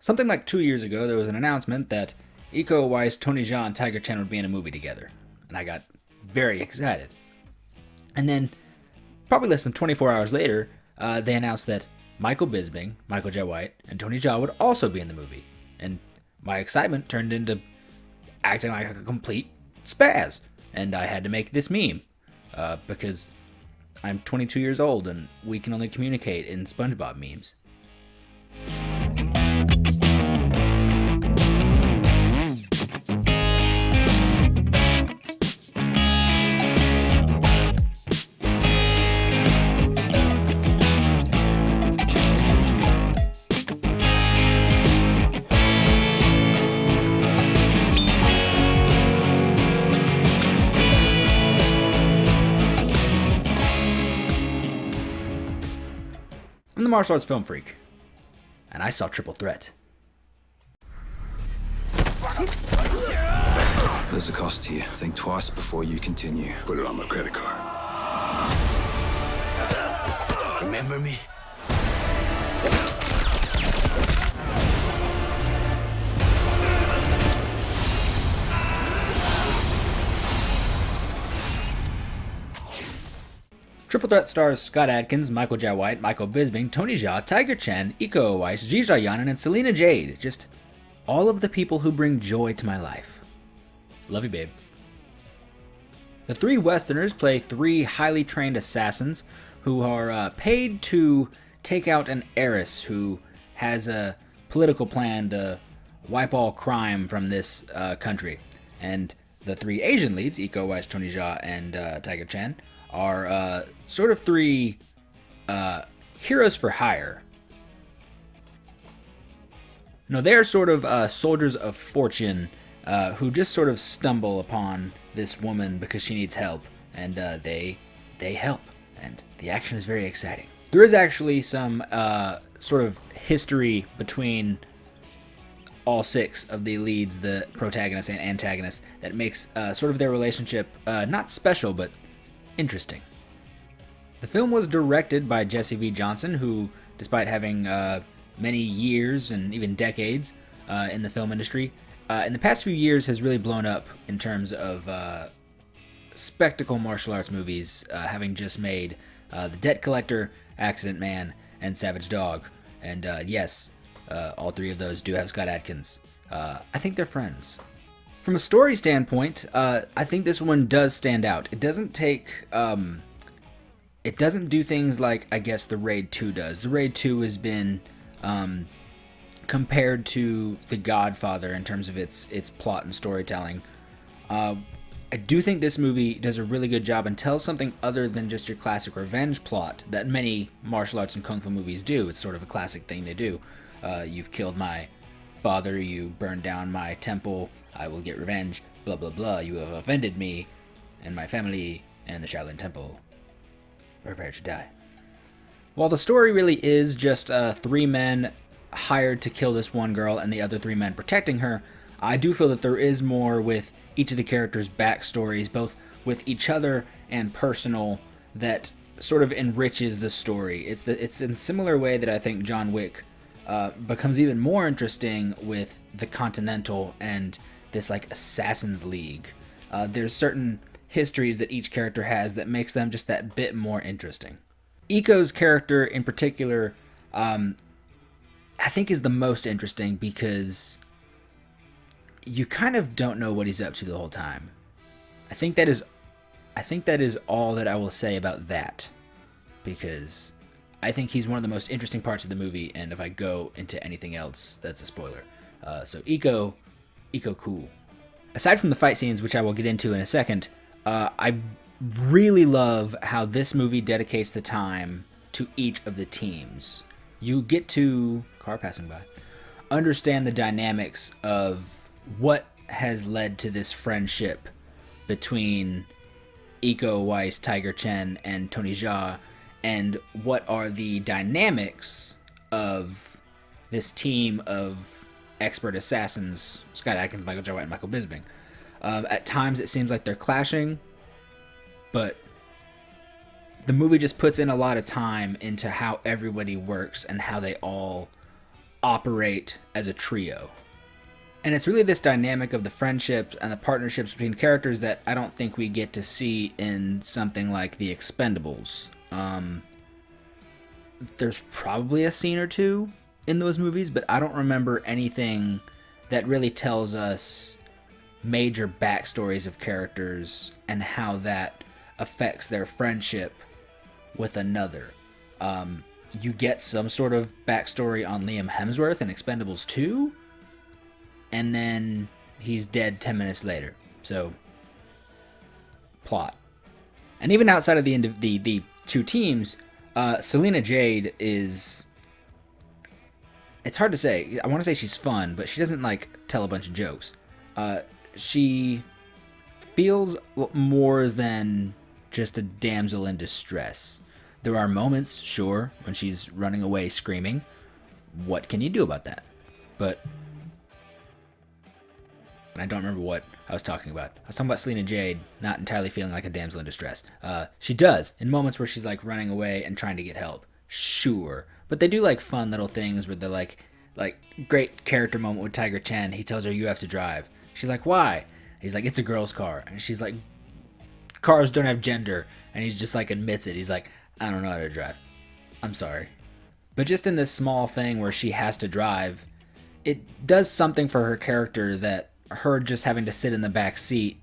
Something like 2 years ago, there was an announcement that Iko Uwais, Tony Jaa, and Tiger Chen would be in a movie together, and I got very excited. And then, probably less than 24 hours later, they announced that Michael Bisping, Michael Jai White, and Tony Jaa would also be in the movie. And my excitement turned into acting like a complete spaz. And I had to make this meme because I'm 22 years old and we can only communicate in SpongeBob memes. I'm the martial arts film freak, and I saw Triple Threat. There's a cost to you. Think twice before you continue. Put it on my credit card. Remember me? Triple Threat stars Scott Adkins, Michael Jai White, Michael Bisping, Tony Jaa, Tiger Chen, Iko Uwais, Jija Yanin, and Selena Jade. Just all of the people who bring joy to my life. Love you, babe. The three Westerners play three highly trained assassins who are paid to take out an heiress who has a political plan to wipe all crime from this country. And the three Asian leads, Iko Uwais, Tony Jaa, and Tiger Chen, are sort of three heroes for hire. No, they're sort of soldiers of fortune who just sort of stumble upon this woman because she needs help, and they help, and the action is very exciting. There is actually some sort of history between all six of the leads, the protagonists and antagonists, that makes sort of their relationship not special, but interesting. The film was directed by Jesse V. Johnson, who, despite having many years and even decades in the film industry, in the past few years has really blown up in terms of spectacle martial arts movies, having just made The Debt Collector, Accident Man, and Savage Dog. And yes, all three of those do have Scott Adkins. I think they're friends. From a story standpoint, I think this one does stand out. It doesn't take... it doesn't do things like, I guess, The Raid 2 does. The Raid 2 has been compared to The Godfather in terms of its plot and storytelling. I do think this movie does a really good job and tells something other than just your classic revenge plot that many martial arts and kung fu movies do. It's sort of a classic thing they do. You've killed my father, you burned down my temple, I will get revenge, blah blah blah, you have offended me and my family and the Shaolin Temple. Prepare to die. While the story really is just three men hired to kill this one girl and the other three men protecting her, I do feel that there is more with each of the characters' backstories, both with each other and personal, that sort of enriches the story. It's in a similar way that I think John Wick becomes even more interesting with the Continental and this like Assassin's League. There's certain histories that each character has that makes them just that bit more interesting. Iko's character in particular, I think is the most interesting because you kind of don't know what he's up to the whole time. I think that is all that I will say about that, because I think he's one of the most interesting parts of the movie, and if I go into anything else, that's a spoiler. So Iko cool. Aside from the fight scenes, which I will get into in a second, I really love how this movie dedicates the time to each of the teams. You get to, car passing by, understand the dynamics of what has led to this friendship between Iko Uwais, Tiger Chen, and Tony Jaa, and what are the dynamics of this team of expert assassins, Scott Adkins, Michael Jai White, and Michael Bisping. At times it seems like they're clashing, but the movie just puts in a lot of time into how everybody works and how they all operate as a trio. And it's really this dynamic of the friendships and the partnerships between characters that I don't think we get to see in something like The Expendables. There's probably a scene or two in those movies, but I don't remember anything that really tells us major backstories of characters and how that affects their friendship with another. You get some sort of backstory on Liam Hemsworth in Expendables 2, and then he's dead 10 minutes later. So, plot. And even outside of the two teams, Selena Jade is... It's hard to say. I want to say she's fun, but she doesn't, like, tell a bunch of jokes. She feels more than just a damsel in distress. There are moments, sure, when she's running away screaming. What can you do about that? But I don't remember what I was talking about. I was talking about Selena Jade not entirely feeling like a damsel in distress. She does in moments where she's like running away and trying to get help. Sure. But they do like fun little things where they're like great character moment with Tiger Chen. He tells her, "You have to drive." She's like, "Why?" He's like, "It's a girl's car." And she's like, "Cars don't have gender." And he's just like admits it. He's like, "I don't know how to drive. I'm sorry." But just in this small thing where she has to drive, it does something for her character that her just having to sit in the back seat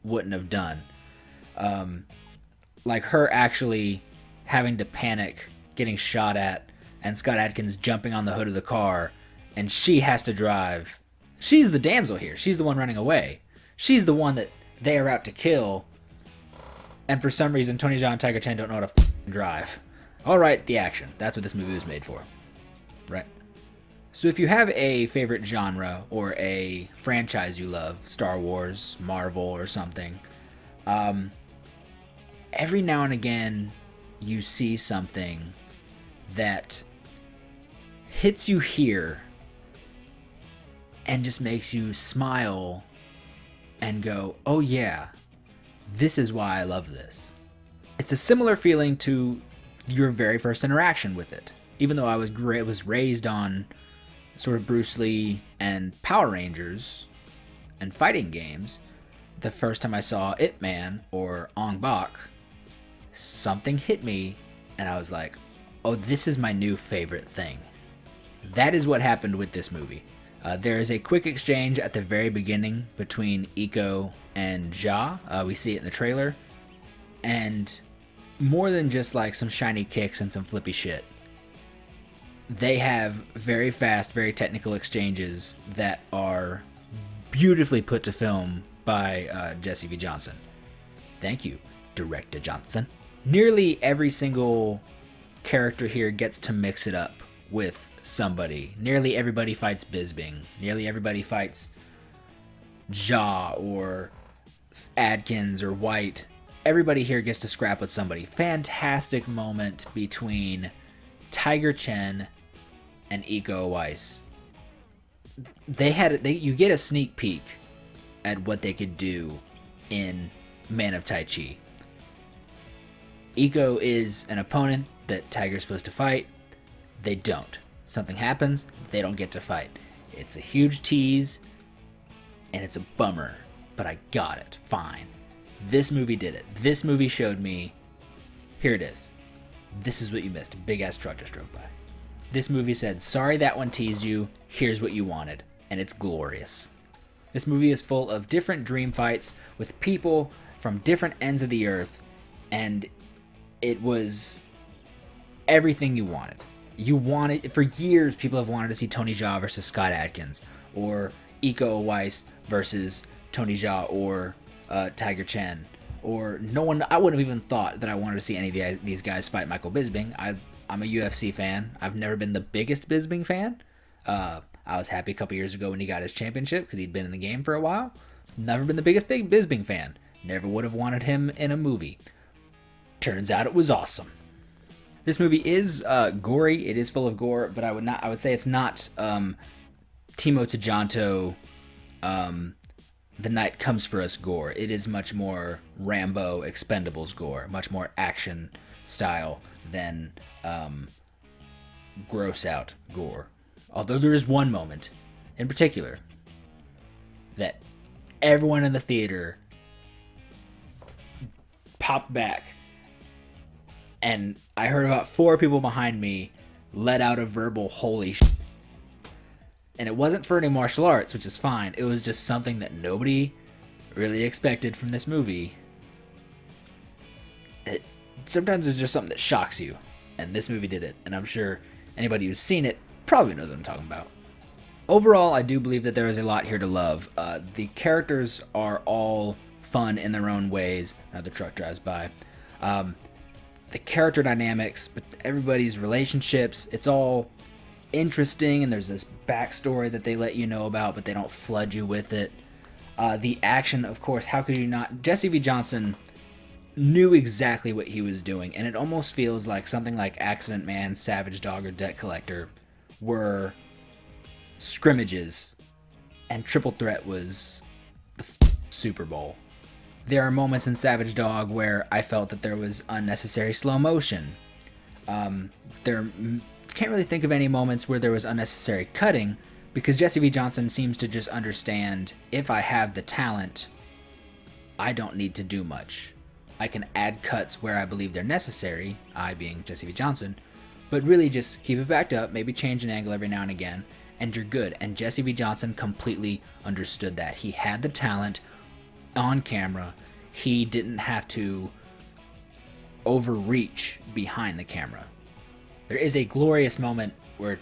wouldn't have done. Like her actually having to panic, getting shot at, and Scott Adkins jumping on the hood of the car, and she has to drive. She's the damsel here. She's the one running away. She's the one that they are out to kill. And for some reason, Tony Jaa and Tiger Chen don't know how to drive. All right, the action. That's what this movie was made for. Right? So if you have a favorite genre or a franchise you love, Star Wars, Marvel, or something, every now and again you see something that hits you here and just makes you smile and go, "Oh yeah, this is why I love this." It's a similar feeling to your very first interaction with it. Even though I was raised on sort of Bruce Lee and Power Rangers and fighting games, the first time I saw Ip Man or Ong Bak, something hit me and I was like, "Oh, this is my new favorite thing." That is what happened with this movie. There is a quick exchange at the very beginning between Iko and Jaa. We see it in the trailer. And more than just like some shiny kicks and some flippy shit, they have very fast, very technical exchanges that are beautifully put to film by Jesse V. Johnson. Thank you, Director Johnson. Nearly every single character here gets to mix it up with somebody. Nearly everybody fights Bisbing. Nearly everybody fights Jaa or Adkins or White. Everybody here gets to scrap with somebody. Fantastic moment between Tiger Chen and Iko Uwais. You get a sneak peek at what they could do in Man of Tai Chi. Iko is an opponent that Tiger's supposed to fight. They don't. Something happens, they don't get to fight. It's a huge tease, and it's a bummer, but I got it. Fine. This movie did it. This movie showed me, here it is. This is what you missed. A big-ass truck just drove by. This movie said, sorry that one teased you, here's what you wanted, and it's glorious. This movie is full of different dream fights with people from different ends of the earth, and it was everything you wanted. For years, people have wanted to see Tony Jaa versus Scott Adkins, or Iko Uwais versus Tony Jaa or Tiger Chen, or I wouldn't have even thought that I wanted to see any of these guys fight Michael Bisping. I'm a UFC fan. I've never been the biggest Bisping fan. I was happy a couple years ago when he got his championship because he'd been in the game for a while. Never been the biggest big Bisping fan. Never would have wanted him in a movie. Turns out it was awesome. This movie is gory. It is full of gore, but I would say it's not Timo Tjahjanto, The Night Comes For Us gore. It is much more Rambo, Expendables gore, much more action style than gross out gore. Although there is one moment in particular that everyone in the theater popped back, and I heard about 4 people behind me let out a verbal holy shit. And it wasn't for any martial arts, which is fine. It was just something that nobody really expected from this movie. Sometimes it's just something that shocks you, and this movie did it, and I'm sure anybody who's seen it probably knows what I'm talking about. Overall, I do believe that there is a lot here to love. The characters are all fun in their own ways. Another truck drives by. The character dynamics, but everybody's relationships, it's all interesting, and there's this backstory that they let you know about, but they don't flood you with it. The action, of course, how could you not? Jesse V. Johnson knew exactly what he was doing, and it almost feels like something like Accident Man, Savage Dog, or Debt Collector were scrimmages, and Triple Threat was the Super Bowl. There are moments in Savage Dog where I felt that there was unnecessary slow motion. Can't really think of any moments where there was unnecessary cutting, because Jesse V. Johnson seems to just understand, if I have the talent, I don't need to do much. I can add cuts where I believe they're necessary, I being Jesse V. Johnson, but really just keep it backed up, maybe change an angle every now and again, and you're good. And Jesse V. Johnson completely understood that. He had the talent on camera. He didn't have to overreach behind the camera. There is a glorious moment where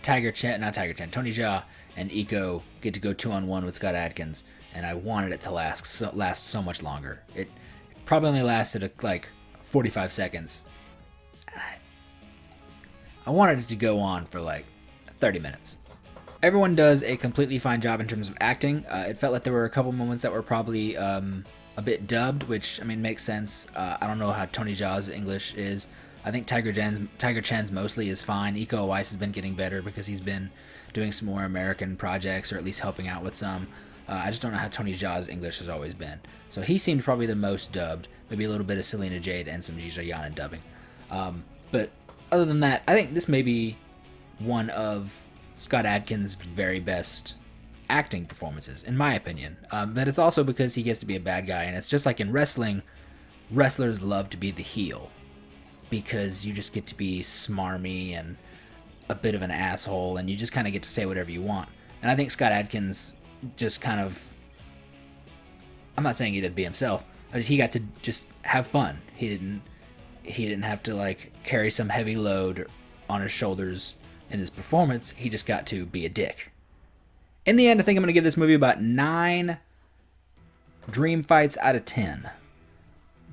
Tony Jaa and Iko get to go 2-on-1 with Scott Adkins, and I wanted it to last so much longer. It probably only lasted like 45 seconds. I wanted it to go on for like 30 minutes. Everyone does a completely fine job in terms of acting. It felt like there were a couple moments that were probably a bit dubbed, which, I mean, makes sense. I don't know how Tony Jaa's English is. I think Tiger Chan's mostly is fine. Iko Uwais has been getting better because he's been doing some more American projects, or at least helping out with some. I just don't know how Tony Jaa's English has always been. So he seemed probably the most dubbed. Maybe a little bit of Selena Jade and some Jija Yana dubbing. But other than that, I think this may be one of Scott Adkins' very best acting performances, in my opinion. But it's also because he gets to be a bad guy, and it's just like in wrestling, wrestlers love to be the heel, because you just get to be smarmy and a bit of an asshole, and you just kind of get to say whatever you want. And I think Scott Adkins just kind of, I'm not saying he did be himself, but he got to just have fun. He didn't have to like carry some heavy load on his shoulders in his performance. He just got to be a dick. In the end, I think I'm going to give this movie about 9 dream fights out of 10.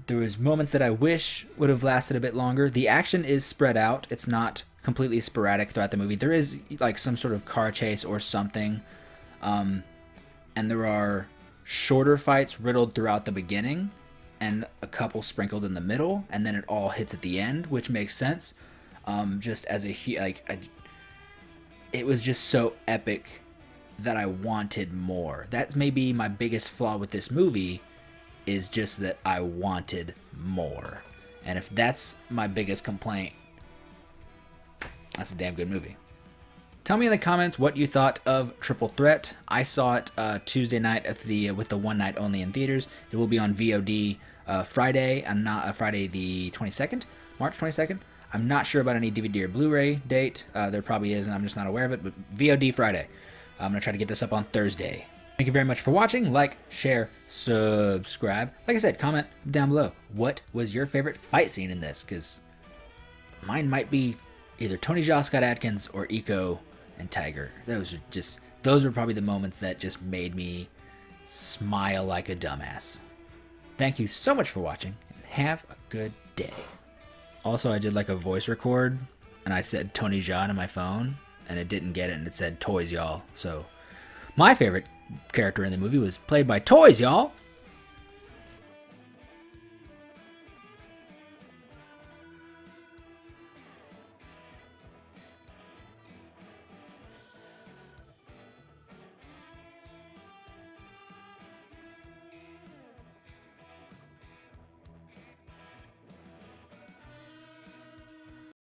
There was moments that I wish would have lasted a bit longer. The action is spread out. It's not completely sporadic throughout the movie. There is like some sort of car chase or something. And there are shorter fights riddled throughout the beginning and a couple sprinkled in the middle, and then it all hits at the end, which makes sense. Just as it was just so epic that I wanted more. That's maybe my biggest flaw with this movie, is just that I wanted more. And if that's my biggest complaint, that's a damn good movie. Tell me in the comments what you thought of Triple Threat. I saw it Tuesday night with the one night only in theaters. It will be on VOD Friday, and not Friday the 22nd, March 22nd. I'm not sure about any DVD or Blu-ray date. There probably is, and I'm just not aware of it, but VOD Friday. I'm going to try to get this up on Thursday. Thank you very much for watching. Like, share, subscribe. Like I said, comment down below. What was your favorite fight scene in this? Because mine might be either Tony Jaa, Scott Adkins, or Iko and Tiger. Those were probably the moments that just made me smile like a dumbass. Thank you so much for watching, and have a good day. Also, I did like a voice record, and I said Tony Jaa on my phone, and it didn't get it, and it said Toys Y'all. So my favorite character in the movie was played by Toys Y'all.